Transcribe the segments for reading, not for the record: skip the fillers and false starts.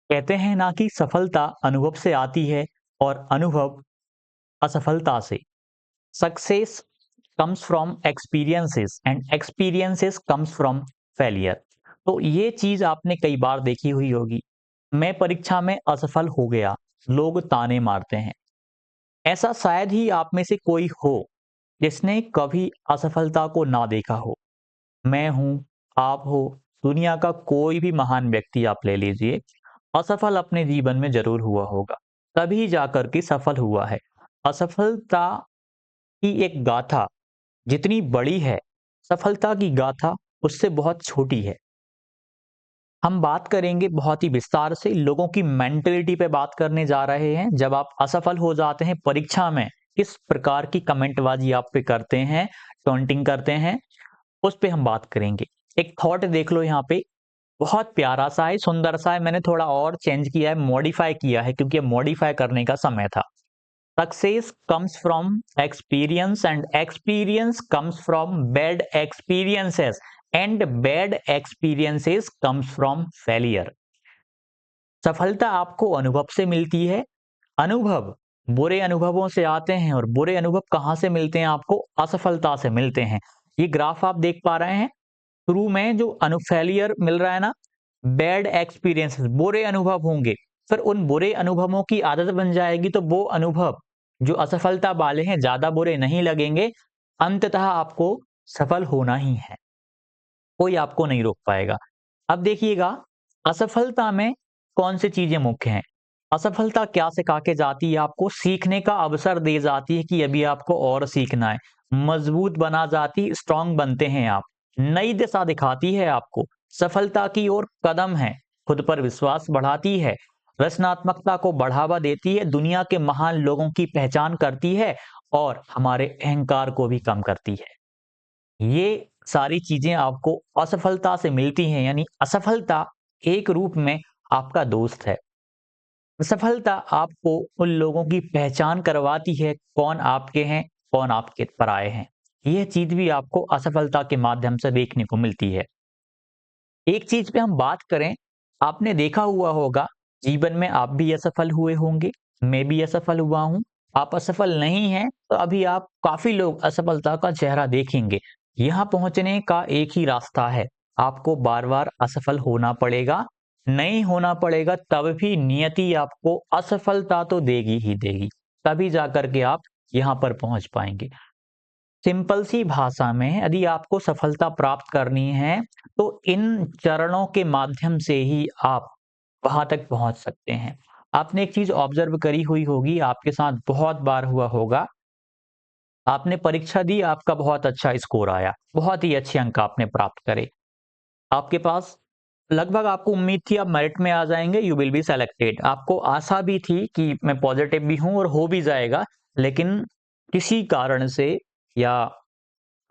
कहते हैं ना कि सफलता अनुभव से आती है और अनुभव असफलता से। Success comes from experiences and experiences comes from failure. तो ये चीज आपने कई बार देखी हुई होगी। मैं परीक्षा में असफल हो गया, लोग ताने मारते हैं। ऐसा शायद ही आप में से कोई हो जिसने कभी असफलता को ना देखा हो। मैं हूं, आप हो, दुनिया का कोई भी महान व्यक्ति आप ले लीजिए, असफल अपने जीवन में जरूर हुआ होगा, तभी जाकर के सफल हुआ है। असफलता की एक गाथा जितनी बड़ी है, सफलता की गाथा उससे बहुत छोटी है। हम बात करेंगे बहुत ही विस्तार से, लोगों की मेंटेलिटी पे बात करने जा रहे हैं। जब आप असफल हो जाते हैं परीक्षा में, किस प्रकार की कमेंटबाजी आप पे करते हैं, टॉन्टिंग करते हैं, उस पे हम बात करेंगे। एक थॉट देख लो यहाँ पे, बहुत प्यारा सा है, सुंदर सा है। मैंने थोड़ा और चेंज किया है, मॉडिफाई किया है, क्योंकि अब मॉडिफाई करने का समय था। Success comes from experience and experience comes from bad experiences and bad experiences comes from failure. सफलता आपको अनुभव से मिलती है। अनुभव बुरे अनुभवों से आते हैं, और बुरे अनुभव कहाँ से मिलते हैं? आपको असफलता से मिलते हैं। ये ग्राफ आप देख पा रहे हैं, शुरू में जो फेलियर मिल रहा है ना, बैड एक्सपीरियंसेस, बुरे अनुभव होंगे, फिर उन बुरे अनुभवों की आदत बन जाएगी, तो वो अनुभव जो असफलता वाले हैं ज्यादा बुरे नहीं लगेंगे। अंततः आपको सफल होना ही है, कोई आपको नहीं रोक पाएगा। अब देखिएगा, असफलता में कौन सी चीजें मुख्य हैं? असफलता क्या सिखा के जाती है? आपको सीखने का अवसर दे जाती है कि अभी आपको और सीखना है। मजबूत बना जाती, स्ट्रांग बनते हैं आप। नई दिशा दिखाती है आपको, सफलता की ओर कदम है, खुद पर विश्वास बढ़ाती है, रचनात्मकता को बढ़ावा देती है, दुनिया के महान लोगों की पहचान करती है, और हमारे अहंकार को भी कम करती है। ये सारी चीजें आपको असफलता से मिलती हैं, यानी असफलता एक रूप में आपका दोस्त है। असफलता आपको उन लोगों की पहचान करवाती है, कौन आपके हैं, कौन आपके पराये हैं। यह चीज भी आपको असफलता के माध्यम से देखने को मिलती है। एक चीज पे हम बात करें, आपने देखा हुआ होगा, जीवन में आप भी असफल हुए होंगे, मैं भी असफल हुआ हूं। आप असफल नहीं हैं तो अभी आप काफी लोग असफलता का चेहरा देखेंगे। यहां पहुंचने का एक ही रास्ता है, आपको बार बार असफल होना पड़ेगा। नहीं होना पड़ेगा तब भी नियति आपको असफलता तो देगी ही देगी, तभी जाकर के आप यहां पर पहुंच पाएंगे। सिंपल सी भाषा में, यदि आपको सफलता प्राप्त करनी है, तो इन चरणों के माध्यम से ही आप वहां तक पहुंच सकते हैं। आपने एक चीज ऑब्जर्व करी हुई होगी, आपके साथ बहुत बार हुआ होगा। आपने परीक्षा दी, आपका बहुत अच्छा स्कोर आया, बहुत ही अच्छे अंक आपने प्राप्त करे। आपके पास लगभग आपको उम्मीद थी आप मेरिट में आ जाएंगे, यू विल बी सेलेक्टेड। आपको आशा भी थी कि मैं पॉजिटिव भी हूं और हो भी जाएगा, लेकिन किसी कारण से, या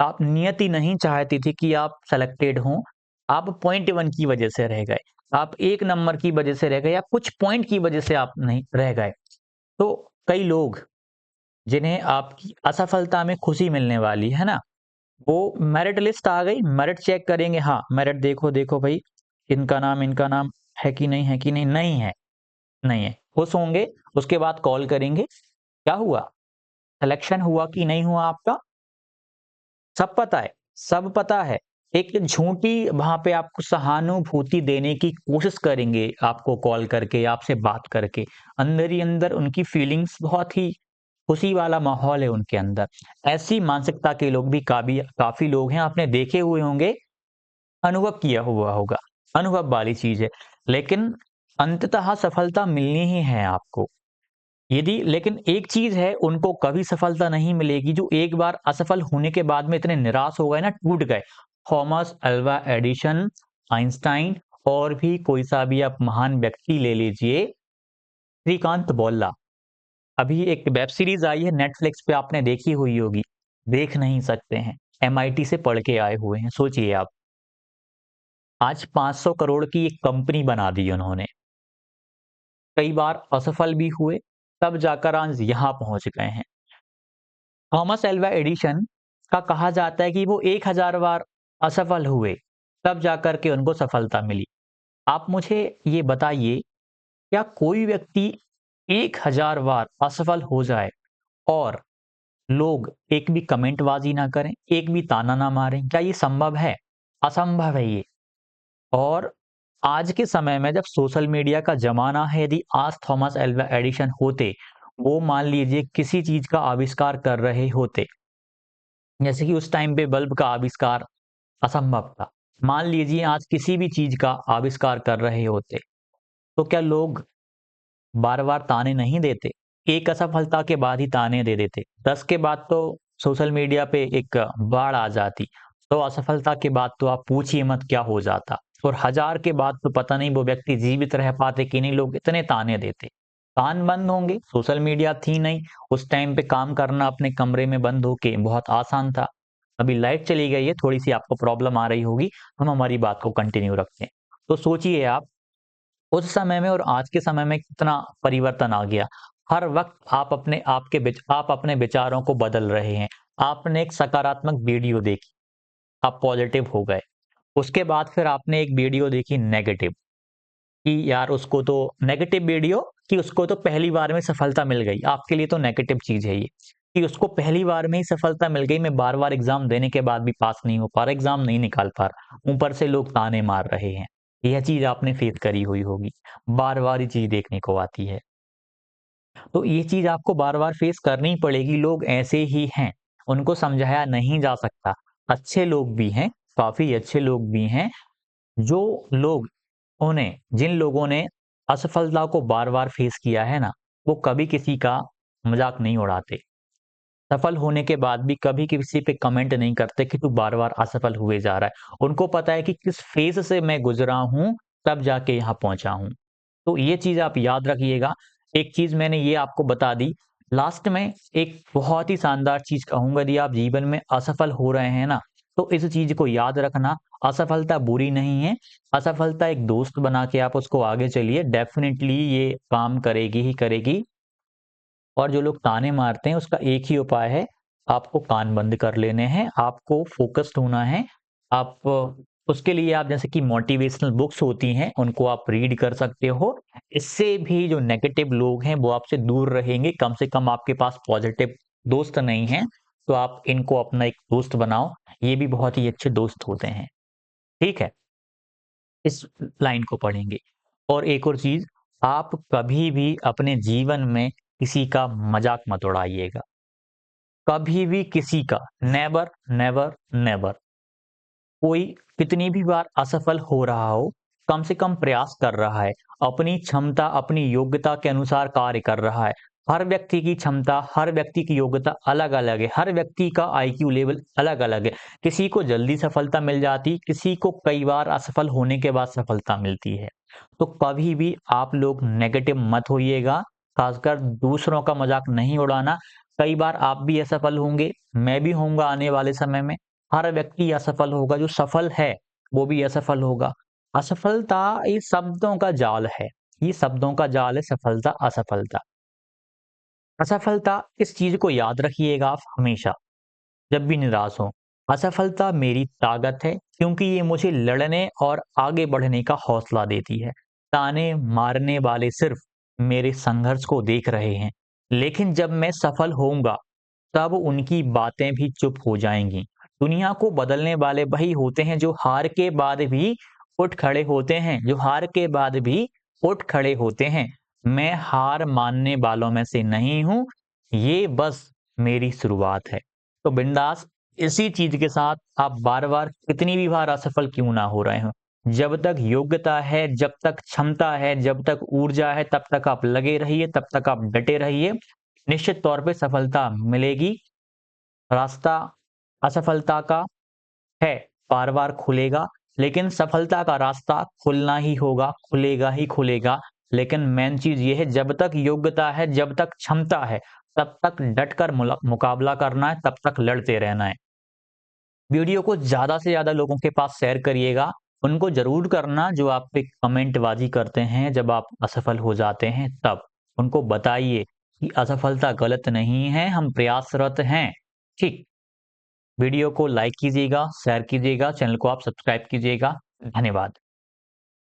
आप नियति नहीं चाहती थी कि आप सेलेक्टेड हों, आप पॉइंट वन की वजह से रह गए, आप एक नंबर की वजह से रह गए, या कुछ पॉइंट की वजह से आप नहीं रह गए। तो कई लोग जिन्हें आपकी असफलता में खुशी मिलने वाली है ना, वो मेरिट लिस्ट आ गई, मेरिट चेक करेंगे, हाँ मेरिट देखो देखो भाई, इनका नाम है कि नहीं, है कि नहीं, नहीं है, नहीं है, खुश होंगे। उसके बाद कॉल करेंगे, क्या हुआ, सिलेक्शन हुआ कि नहीं हुआ आपका? सब पता है, सब पता है। एक झूठी वहां पे आपको सहानुभूति देने की कोशिश करेंगे, आपको कॉल करके, आपसे बात करके। अंदर ही अंदर उनकी फीलिंग्स बहुत ही खुशी वाला माहौल है उनके अंदर। ऐसी मानसिकता के लोग भी काफी लोग हैं, आपने देखे हुए होंगे, अनुभव किया हुआ होगा। अनुभव वाली चीज है, लेकिन अंततः सफलता मिलनी ही है आपको। यदि लेकिन एक चीज है, उनको कभी सफलता नहीं मिलेगी जो एक बार असफल होने के बाद में इतने निराश हो गए ना, टूट गए। थॉमस अल्वा एडिशन, आइंस्टाइन, और भी कोई सा भी आप महान व्यक्ति ले लीजिए, श्रीकांत बोल्ला। अभी एक वेब सीरीज आई है नेटफ्लिक्स पे, आपने देखी हुई होगी, देख नहीं सकते हैं, एमआईटी से पढ़ के आए हुए हैं। सोचिए आप, आज 500 करोड़ की एक कंपनी बना दी उन्होंने, कई बार असफल भी हुए, तब जाकर आज यहां पहुंच गए हैं। थॉमस एल्वा एडिशन का कहा जाता है कि वो 1000 बार असफल हुए, तब जाकर के उनको सफलता मिली। आप मुझे ये बताइए, क्या कोई व्यक्ति 1000 बार असफल हो जाए और लोग एक भी कमेंटबाजी ना करें, एक भी ताना ना मारें? क्या ये संभव है? असंभव है ये। और आज के समय में जब सोशल मीडिया का ज़माना है, यदि आज थॉमस एल्वा एडिसन होते, वो मान लीजिए किसी चीज़ का आविष्कार कर रहे होते, जैसे कि उस टाइम पे बल्ब का आविष्कार असंभव था। मान लीजिए आज किसी भी चीज़ का आविष्कार कर रहे होते, तो क्या लोग बार-बार ताने नहीं देते? एक असफलता के बाद ही ताने दे देते। 10 के बाद तो सोशल मीडिया पे एक बाढ़ आ जाती। तो असफलता के बाद तो आप पूछिए मत क्या हो जाता। और 1000 के बाद तो पता नहीं वो व्यक्ति जीवित रह पाते कि नहीं, लोग इतने ताने देते। कान बंद होंगे, सोशल मीडिया थी नहीं, उस टाइम पे काम करना अपने कमरे में बंद होके बहुत आसान था। अभी लाइट चली गई है, थोड़ी-सी आपको प्रॉब्लम आ रही होगी, हम हमारी बात को कंटिन्यू रखते हैं। तो सोचिए आप उस समय में और आज के समय में कितना परिवर्तन आ गया। हर वक़्त आप अपने विचारों को बदल रहे हैं। आपने एक सकारात्मक वीडियो देखी, आप पॉज़िटिव हो गए। उसके बाद फिर आपने एक वीडियो देखी नेगेटिव, कि यार उसको तो नेगेटिव वीडियो कि उसको तो पहली बार में सफलता मिल गई। आपके लिए तो नेगेटिव चीज़ है ये, कि उसको पहली बार में ही सफलता मिल गई, मैं बार-बार एग्ज़ाम देने के बाद भी पास नहीं हो पा रहा, एग्ज़ाम नहीं निकाल पा रहा। ऊपर से लोग ताने मार रहे हैं। यह चीज़ आपने फेस करी हुई होगी। बार-बार ये चीज़ देखने को आती है। तो ये चीज़ आपको बार-बार फेस करनी पड़ेगी, लोग ऐसे ही हैं, उनको समझाया नहीं जा सकता। अच्छे लोग भी हैं, काफ़ी अच्छे लोग भी हैं, जो लोग उन्हें जिन लोगों ने असफलता को बार-बार फेस किया है ना, वो कभी किसी का मज़ाक नहीं उड़ाते। सफल होने के बाद भी कभी किसी पे कमेंट नहीं करते कि तू बार-बार असफल हुए जा रहा है। उनको पता है कि किस फ़ेज़ से मैं गुज़रा हूँ, तब जाके यहाँ पहुँचा हूँ। तो ये चीज़ आप याद रखिएगा। एक चीज़ मैंने ये आपको बता दी। लास्ट में एक बहुत ही शानदार चीज़ कहूँगा, यदि आप जीवन में असफल हो रहे हैं ना, तो इस चीज़ को याद रखना, असफलता बुरी नहीं है। असफलता एक दोस्त बना के आप उसको आगे चलिए, डेफ़िनिटली ये काम करेगी ही करेगी। और जो लोग ताने मारते हैं उसका एक ही उपाय है, आपको कान बंद कर लेने हैं, आपको फ़ोकस्ड होना है। आप उसके लिए आप जैसे कि मोटिवेशनल बुक्स होती हैं, उनको आप रीड कर सकते हो। इससे भी जो नेगेटिव लोग हैं वो आपसे दूर रहेंगे, कम से कम आपके पास पॉज़िटिव दोस्त नहीं हैं, तो आप इनको अपना एक दोस्त बनाओ, ये भी बहुत ही अच्छे दोस्त होते हैं। ठीक है? इस लाइन को पढ़ेंगे। और एक और चीज़, आप कभी भी अपने जीवन में किसी का मज़ाक मत उड़ाइएगा। कभी भी किसी का नेवर, नेवर, नेवर। कोई कितनी भी बार असफल हो रहा हो, कम से कम प्रयास कर रहा है, अपनी क्षमता, अपनी योग्यता के अनुसार कार्य कर रहा है। हर व्यक्ति की क्षमता, हर व्यक्ति की योग्यता अलग-अलग है, हर व्यक्ति का आईक्यू लेवल अलग-अलग है। किसी को जल्दी सफलता मिल जाती, किसी को कई बार असफल होने के बाद सफलता मिलती है। तो कभी भी आप लोग नेगेटिव मत होइएगा, खासकर दूसरों का मज़ाक नहीं उड़ाना। कई बार आप भी असफल होंगे, मैं भी होऊँगा आने वाले समय में। हर व्यक्ति असफल होगा, जो सफल है, वो भी असफल होगा। असफलता ये शब्दों का जाल है, ये शब्दों का जाल है सफलता, असफलता। असफलता इस चीज़ को याद रखिएगा आप हमेशा, जब भी निराश हों। असफलता मेरी ताकत है क्योंकि ये मुझे लड़ने और आगे बढ़ने का हौसला देती है। ताने मारने वाले सिर्फ मेरे संघर्ष को देख रहे हैं, लेकिन जब मैं सफल होऊँगा, तब उनकी बातें भी चुप हो जाएँगी। दुनिया को बदलने वाले वही होते हैं जो हार के बाद भी उठ खड़े होते हैं, जो हार के बाद भी उठ खड़े होते हैं। मैं हार मानने वालों में से नहीं हूँ, ये बस मेरी शुरुआत है। तो बिंदास इसी चीज़ के साथ आप बार-बार कितनी भी बार असफल क्यों ना हो रहे हों, जब तक योग्यता है, जब तक क्षमता है, जब तक ऊर्जा है, तब तक आप लगे रहिए, तब तक आप डटे रहिए। निश्चित तौर पे सफलता मिलेगी। रास्ता असफलता का है, बार-बार खुलेगा, लेकिन सफलता का रास्ता खुलना ही होगा, खुलेगा ही खुलेगा। लेकिन मेन चीज़ ये है, जब तक योग्यता है, जब तक क्षमता है, तब तक डट कर मुकाबला करना है, तब तक लड़ते रहना है। वीडियो को ज़्यादा से ज़्यादा लोगों के पास शेयर करिएगा। उनको ज़रूर करना जो आप पे कमेंटबाज़ी करते हैं, जब आप असफल हो जाते हैं तब। उनको बताइए कि असफलता गलत नहीं है, हम प्रयासरत हैं। ठीक? वीडियो को लाइक कीजिएगा, शेयर कीजिएगा, चैनल को आप सब्सक्राइब कीजिएगा। धन्यवाद।